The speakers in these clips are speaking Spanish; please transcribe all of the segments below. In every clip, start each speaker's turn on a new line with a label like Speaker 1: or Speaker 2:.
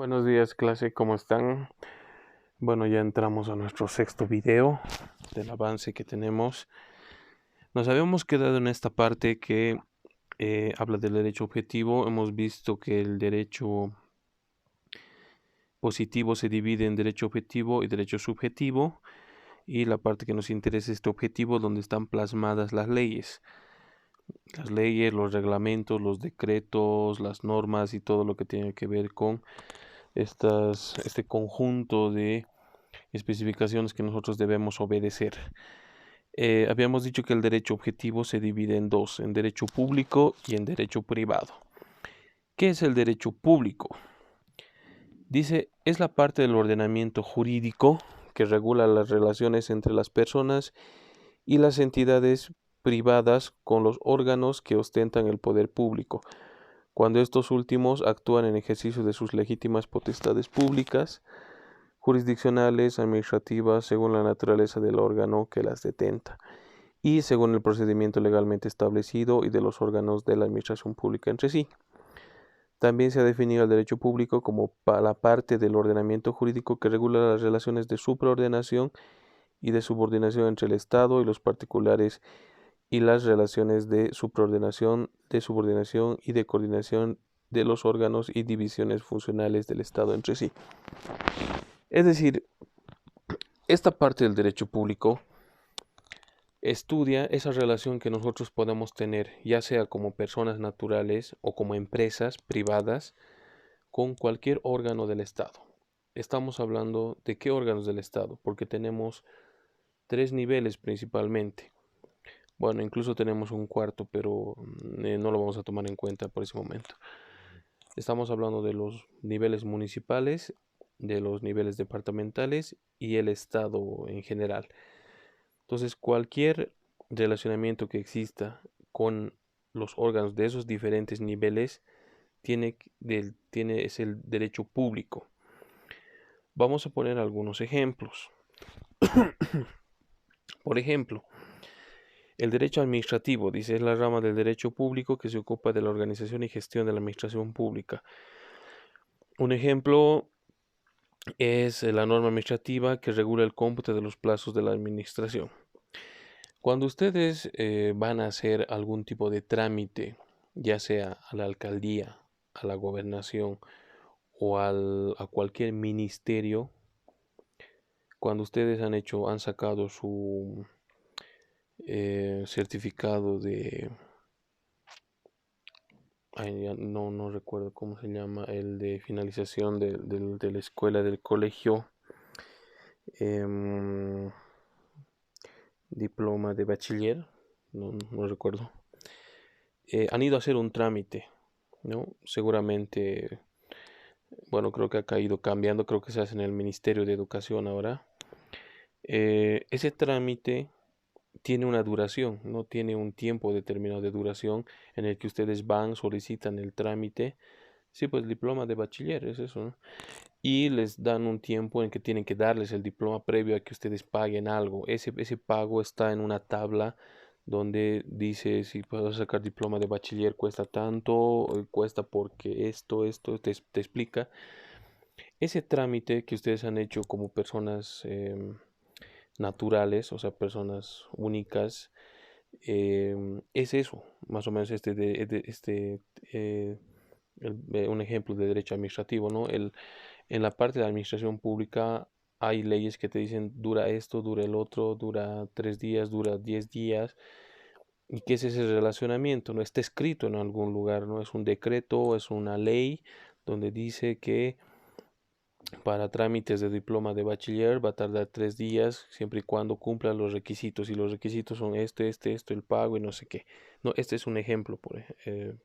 Speaker 1: Buenos días, clase, ¿cómo están? Bueno, ya entramos a nuestro sexto video del avance que tenemos. Nos habíamos quedado en esta parte que habla del derecho objetivo. Hemos visto que el derecho positivo se divide en derecho objetivo y derecho subjetivo. Y la parte que nos interesa es este objetivo donde están plasmadas las leyes. Las leyes, los reglamentos, los decretos, las normas y todo lo que tiene que ver con este conjunto de especificaciones que nosotros debemos obedecer. Habíamos dicho que el derecho objetivo se divide en dos, en derecho público y en derecho privado. ¿Qué es el derecho público? Dice, es la parte del ordenamiento jurídico que regula las relaciones entre las personas y las entidades privadas con los órganos que ostentan el poder público, cuando estos últimos actúan en ejercicio de sus legítimas potestades públicas, jurisdiccionales, administrativas, según la naturaleza del órgano que las detenta, y según el procedimiento legalmente establecido y de los órganos de la administración pública entre sí. También se ha definido el derecho público como la parte del ordenamiento jurídico que regula las relaciones de supraordenación y de subordinación entre el Estado y los particulares y las relaciones de supraordenación, de subordinación y de coordinación de los órganos y divisiones funcionales del Estado entre sí. Es decir, esta parte del derecho público estudia esa relación que nosotros podemos tener, ya sea como personas naturales o como empresas privadas, con cualquier órgano del Estado. Estamos hablando de qué órganos del Estado, porque tenemos tres niveles principalmente. Bueno, incluso tenemos un cuarto, pero no lo vamos a tomar en cuenta por ese momento. Estamos hablando de los niveles municipales, de los niveles departamentales y el Estado en general. Entonces, cualquier relacionamiento que exista con los órganos de esos diferentes niveles es el derecho público. Vamos a poner algunos ejemplos. Por ejemplo, el derecho administrativo, dice, es la rama del derecho público que se ocupa de la organización y gestión de la administración pública. Un ejemplo es la norma administrativa que regula el cómputo de los plazos de la administración. Cuando ustedes van a hacer algún tipo de trámite, ya sea a la alcaldía, a la gobernación o a cualquier ministerio, cuando ustedes han sacado su certificado de, no recuerdo cómo se llama, el de finalización de la escuela, del colegio, em, diploma de bachiller, no recuerdo, han ido a hacer un trámite, ¿no? Seguramente, bueno, creo que ha ido cambiando, creo que se hace en el Ministerio de Educación ahora. Ese trámite tiene una duración, no tiene un tiempo determinado de duración en el que ustedes van, solicitan el trámite. Sí, pues diploma de bachiller es eso, ¿no? Y les dan un tiempo en que tienen que darles el diploma previo a que ustedes paguen algo. Ese pago está en una tabla donde dice si puedo sacar diploma de bachiller cuesta tanto, cuesta porque esto te explica. Ese trámite que ustedes han hecho como personas naturales, o sea, personas únicas, es eso, más o menos un ejemplo de derecho administrativo, ¿no? En la parte de administración pública hay leyes que te dicen dura esto, dura el otro, dura 3 días, dura 10 días. ¿Y qué es ese relacionamiento? No está escrito en algún lugar, ¿no? Es un decreto, es una ley donde dice que para trámites de diploma de bachiller va a tardar 3 días siempre y cuando cumpla los requisitos. Y los requisitos son esto, el pago y no sé qué. No, este es un ejemplo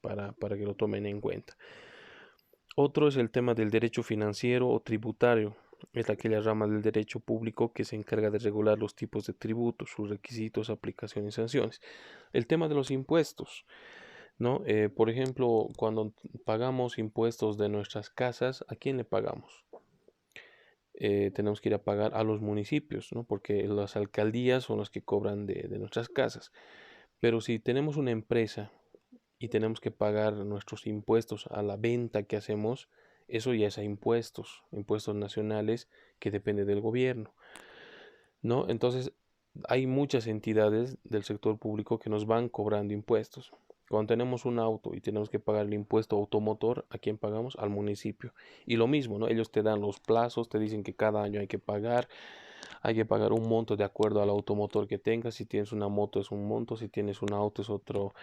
Speaker 1: para que lo tomen en cuenta. Otro es el tema del derecho financiero o tributario. Es aquella rama del derecho público que se encarga de regular los tipos de tributos, sus requisitos, aplicaciones y sanciones. El tema de los impuestos, ¿no? Por ejemplo, cuando pagamos impuestos de nuestras casas, ¿a quién le pagamos? Tenemos que ir a pagar a los municipios, ¿no? Porque las alcaldías son las que cobran de nuestras casas. Pero si tenemos una empresa y tenemos que pagar nuestros impuestos a la venta que hacemos, Eso ya es a impuestos, impuestos nacionales que depende del gobierno, ¿no? Entonces, hay muchas entidades del sector público que nos van cobrando impuestos. Cuando tenemos un auto y tenemos que pagar el impuesto automotor, ¿a quién pagamos? Al municipio. Y lo mismo, ¿no? Ellos te dan los plazos, te dicen que cada año hay que pagar un monto de acuerdo al automotor que tengas. Si tienes una moto es un monto, si tienes un auto es otro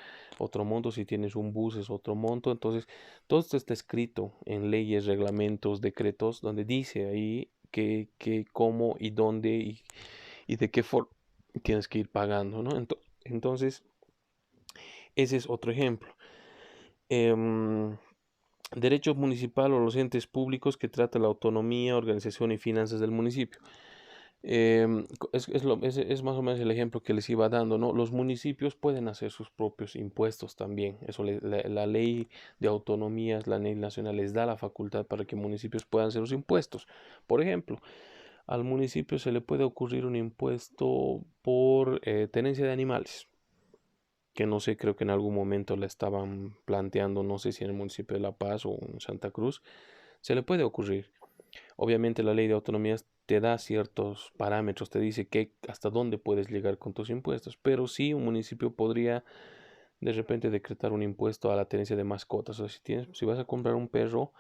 Speaker 1: monto, si tienes un bus es otro monto. Entonces, todo esto está escrito en leyes, reglamentos, decretos, donde dice ahí cómo y dónde y de qué forma tienes que ir pagando, ¿no? Entonces, ese es otro ejemplo. Em, Derecho municipal o los entes públicos que trata la autonomía, organización y finanzas del municipio. Es más o menos el ejemplo que les iba dando, ¿no? Los municipios pueden hacer sus propios impuestos también. La ley de autonomías, la ley nacional les da la facultad para que municipios puedan hacer los impuestos. Por ejemplo, al municipio se le puede ocurrir un impuesto por tenencia de animales, que no sé, creo que en algún momento la estaban planteando, no sé si en el municipio de La Paz o en Santa Cruz, se le puede ocurrir. Obviamente la ley de autonomías te da ciertos parámetros, te dice que hasta dónde puedes llegar con tus impuestos, pero sí un municipio podría de repente decretar un impuesto a la tenencia de mascotas. O sea, si vas a comprar un perro,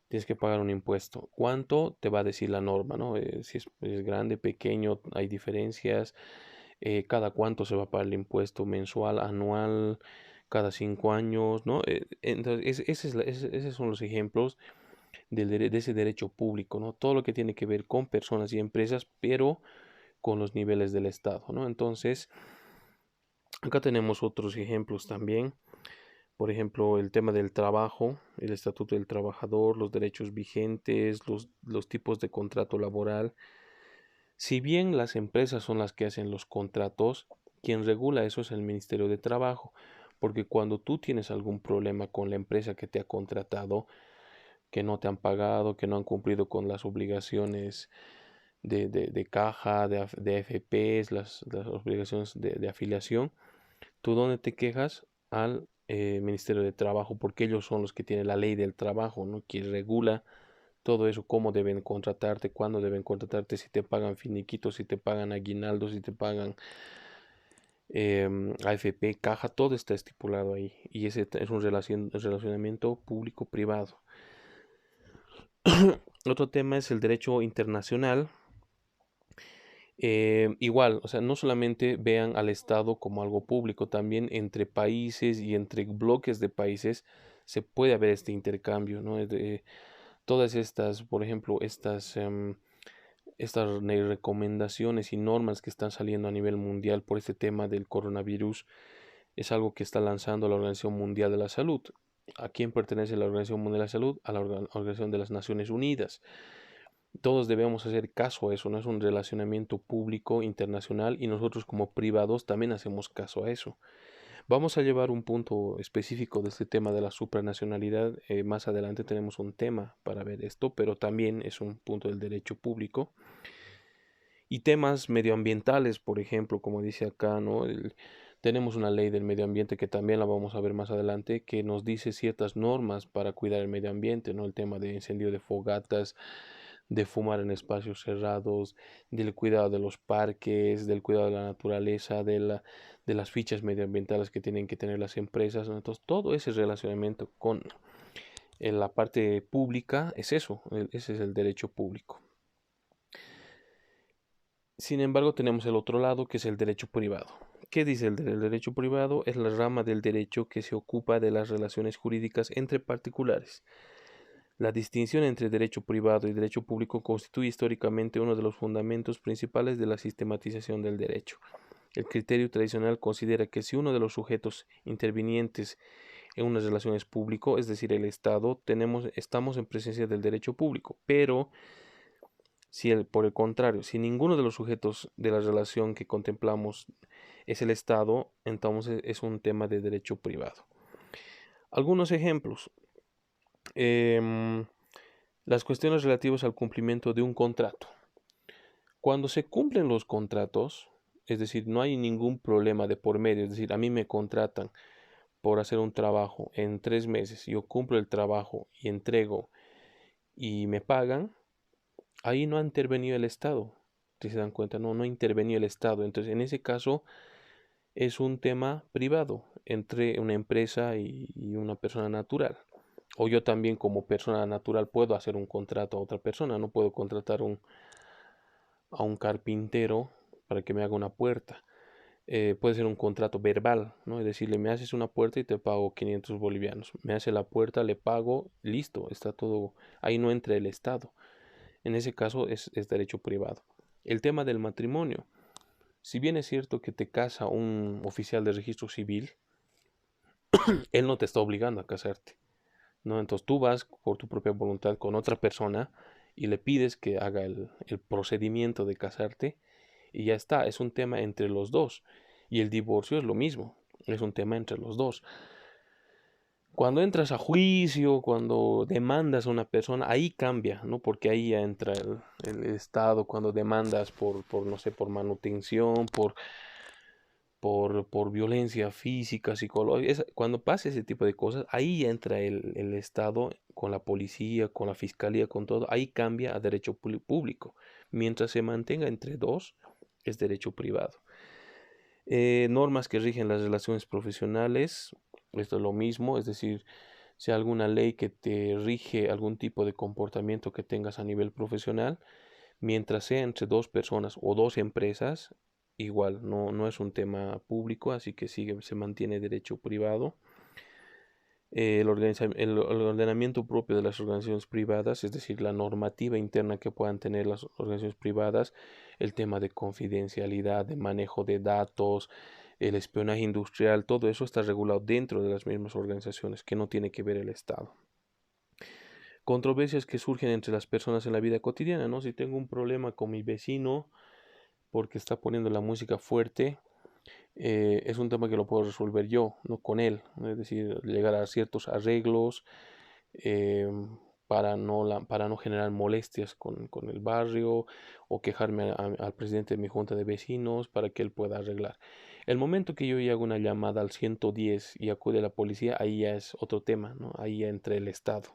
Speaker 1: tienes que pagar un impuesto. ¿Cuánto? Te va a decir la norma, ¿no? Si es grande, pequeño, hay diferencias. Cada cuánto se va a pagar el impuesto mensual, anual, cada 5 años, ¿no? Entonces, esos son los ejemplos de ese derecho público, ¿no? Todo lo que tiene que ver con personas y empresas, pero con los niveles del Estado, ¿no? Entonces, acá tenemos otros ejemplos también. Por ejemplo, el tema del trabajo, el estatuto del trabajador, los derechos vigentes, los tipos de contrato laboral. Si bien las empresas son las que hacen los contratos, quien regula eso es el Ministerio de Trabajo, porque cuando tú tienes algún problema con la empresa que te ha contratado, que no te han pagado, que no han cumplido con las obligaciones de caja, de AFPs, las obligaciones de afiliación, ¿tú dónde te quejas? Al Ministerio de Trabajo, porque ellos son los que tienen la ley del trabajo, ¿no? Que regula todo eso, cómo deben contratarte, cuándo deben contratarte, si te pagan finiquitos, si te pagan aguinaldos, si te pagan AFP, caja, todo está estipulado ahí. Y ese es un relacionamiento público-privado. Otro tema es el derecho internacional. Igual, o sea, no solamente vean al Estado como algo público, también entre países y entre bloques de países se puede haber este intercambio, ¿no? Todas estas, por ejemplo, estas recomendaciones y normas que están saliendo a nivel mundial por este tema del coronavirus es algo que está lanzando la Organización Mundial de la Salud. ¿A quién pertenece la Organización Mundial de la Salud? A la Organización de las Naciones Unidas. Todos debemos hacer caso a eso, no es un relacionamiento público internacional y nosotros como privados también hacemos caso a eso. Vamos a llevar un punto específico de este tema de la supranacionalidad. Más adelante tenemos un tema para ver esto, pero también es un punto del derecho público. Y temas medioambientales, por ejemplo, como dice acá, ¿no? Tenemos una ley del medio ambiente que también la vamos a ver más adelante, que nos dice ciertas normas para cuidar el medio ambiente, ¿no? El tema de incendio de fogatas, de fumar en espacios cerrados, del cuidado de los parques, del cuidado de la naturaleza, de las fichas medioambientales que tienen que tener las empresas, ¿no? Entonces, todo ese relacionamiento con la parte pública es eso, ese es el derecho público. Sin embargo, tenemos el otro lado, que es el derecho privado. ¿Qué dice el derecho privado? Es la rama del derecho que se ocupa de las relaciones jurídicas entre particulares. La distinción entre derecho privado y derecho público constituye históricamente uno de los fundamentos principales de la sistematización del derecho. El criterio tradicional considera que si uno de los sujetos intervinientes en una relación es público, es decir, el Estado, estamos en presencia del derecho público, pero por el contrario, si ninguno de los sujetos de la relación que contemplamos es el Estado, entonces es un tema de derecho privado. Algunos ejemplos. Las cuestiones relativas al cumplimiento de un contrato. Cuando se cumplen los contratos, es decir, no hay ningún problema de por medio, es decir, a mí me contratan por hacer un trabajo en 3 meses, yo cumplo el trabajo y entrego y me pagan, ahí no ha intervenido el Estado. Si se dan cuenta, no ha intervenido el Estado. Entonces, en ese caso, es un tema privado entre una empresa y una persona natural. O yo también como persona natural puedo hacer un contrato a otra persona, no puedo contratar a un carpintero para que me haga una puerta. Puede ser un contrato verbal, ¿no? Es decirle, me haces una puerta y te pago 500 bolivianos. Me hace la puerta, le pago, listo, está todo. Ahí no entra el Estado. En ese caso es derecho privado. El tema del matrimonio. Si bien es cierto que te casa un oficial de registro civil, él no te está obligando a casarte, ¿no? Entonces tú vas por tu propia voluntad con otra persona y le pides que haga el procedimiento de casarte y ya está, es un tema entre los dos. Y el divorcio es lo mismo, es un tema entre los dos. Cuando entras a juicio, cuando demandas a una persona, ahí cambia, ¿no? Porque ahí ya entra el Estado, cuando demandas no sé, por manutención, por violencia física, psicológica. Cuando pasa ese tipo de cosas, ahí entra el Estado con la policía, con la fiscalía, con todo. Ahí cambia a derecho público. Mientras se mantenga entre dos, es derecho privado. Normas que rigen las relaciones profesionales, esto es lo mismo, es decir, si hay alguna ley que te rige algún tipo de comportamiento que tengas a nivel profesional, mientras sea entre dos personas o dos empresas, igual, no es un tema público, así que se mantiene derecho privado. El ordenamiento propio de las organizaciones privadas, es decir, la normativa interna que puedan tener las organizaciones privadas, el tema de confidencialidad, de manejo de datos, el espionaje industrial, todo eso está regulado dentro de las mismas organizaciones, que no tiene que ver el Estado. Controversias que surgen entre las personas en la vida cotidiana, ¿no? Si tengo un problema con mi vecino porque está poniendo la música fuerte, es un tema que lo puedo resolver yo, no con él, ¿no? Es decir, llegar a ciertos arreglos eh, para no generar molestias con el barrio o quejarme al presidente de mi junta de vecinos para que él pueda arreglar. El momento que yo ya hago una llamada al 110 y acude la policía, ahí ya es otro tema, ¿no? Ahí ya entra el Estado.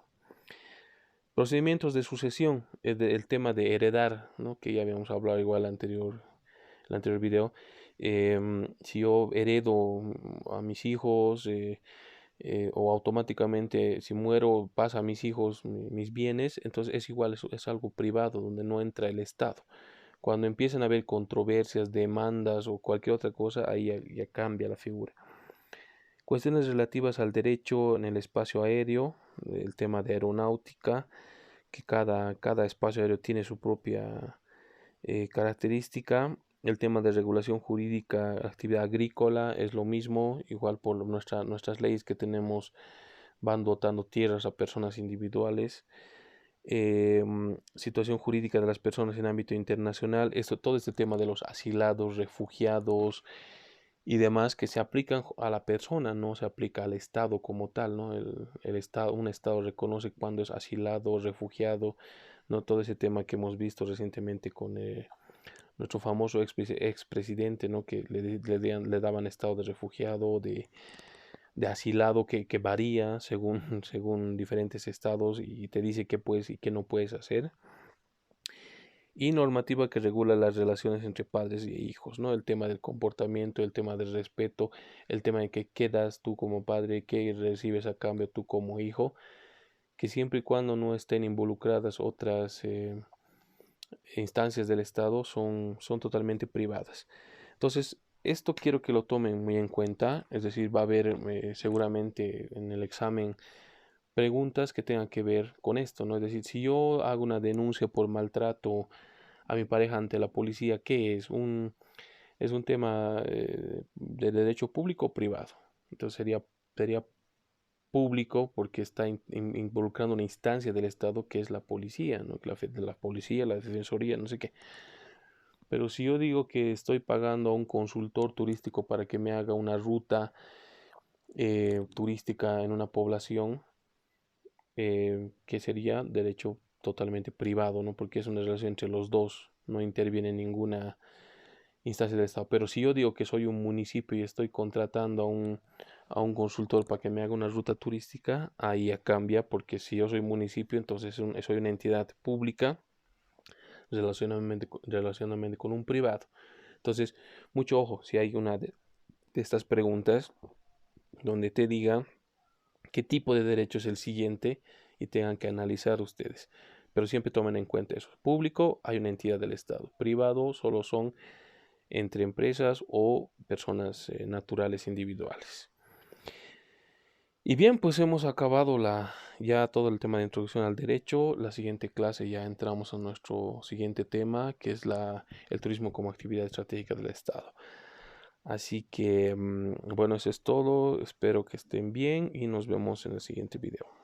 Speaker 1: Procedimientos de sucesión, el tema de heredar, ¿no? Que ya habíamos hablado igual el anterior video. Si yo heredo a mis hijos o automáticamente si muero pasa a mis hijos mis bienes, entonces es igual, es algo privado donde no entra el Estado. Cuando empiezan a haber controversias, demandas o cualquier otra cosa, ahí ya cambia la figura. Cuestiones relativas al derecho en el espacio aéreo, el tema de aeronáutica, que cada espacio aéreo tiene su propia característica. El tema de regulación jurídica, actividad agrícola, es lo mismo, igual por nuestras leyes que tenemos van dotando tierras a personas individuales. Situación jurídica de las personas en ámbito internacional, todo este tema de los asilados, refugiados y demás que se aplican a la persona, no se aplica al Estado como tal, ¿no? Un Estado reconoce cuando es asilado, refugiado, ¿no? Todo ese tema que hemos visto recientemente con nuestro famoso expresidente, ¿no? Que le daban estado de refugiado, de asilado, que varía según, según diferentes estados y te dice qué puedes y qué no puedes hacer. Y normativa que regula las relaciones entre padres y hijos, ¿no? El tema del comportamiento, el tema del respeto, el tema de que qué das tú como padre, qué recibes a cambio tú como hijo, que siempre y cuando no estén involucradas otras instancias del Estado son totalmente privadas. Entonces, esto quiero que lo tomen muy en cuenta, es decir, va a haber seguramente en el examen preguntas que tengan que ver con esto, ¿no? Es decir, si yo hago una denuncia por maltrato a mi pareja ante la policía, ¿qué es? Es un tema de derecho público o privado. Entonces sería público porque está involucrando una instancia del Estado que es la policía, ¿no? La policía, la defensoría, no sé qué. Pero si yo digo que estoy pagando a un consultor turístico para que me haga una ruta turística en una población, que sería derecho totalmente privado, ¿no? Porque es una relación entre los dos, no interviene ninguna instancia del Estado. Pero si yo digo que soy un municipio y estoy contratando a un consultor para que me haga una ruta turística, ahí ya cambia, porque si yo soy municipio, entonces soy una entidad pública relacionándome con un privado. Entonces, mucho ojo, si hay una de estas preguntas donde te diga qué tipo de derecho es el siguiente y tengan que analizar ustedes. Pero siempre tomen en cuenta eso. Público, hay una entidad del Estado. Privado, solo son entre empresas o personas naturales individuales. Y bien, pues hemos acabado ya todo el tema de introducción al derecho. La siguiente clase ya entramos a nuestro siguiente tema, que es el turismo como actividad estratégica del Estado. Así que, bueno, eso es todo. Espero que estén bien y nos vemos en el siguiente video.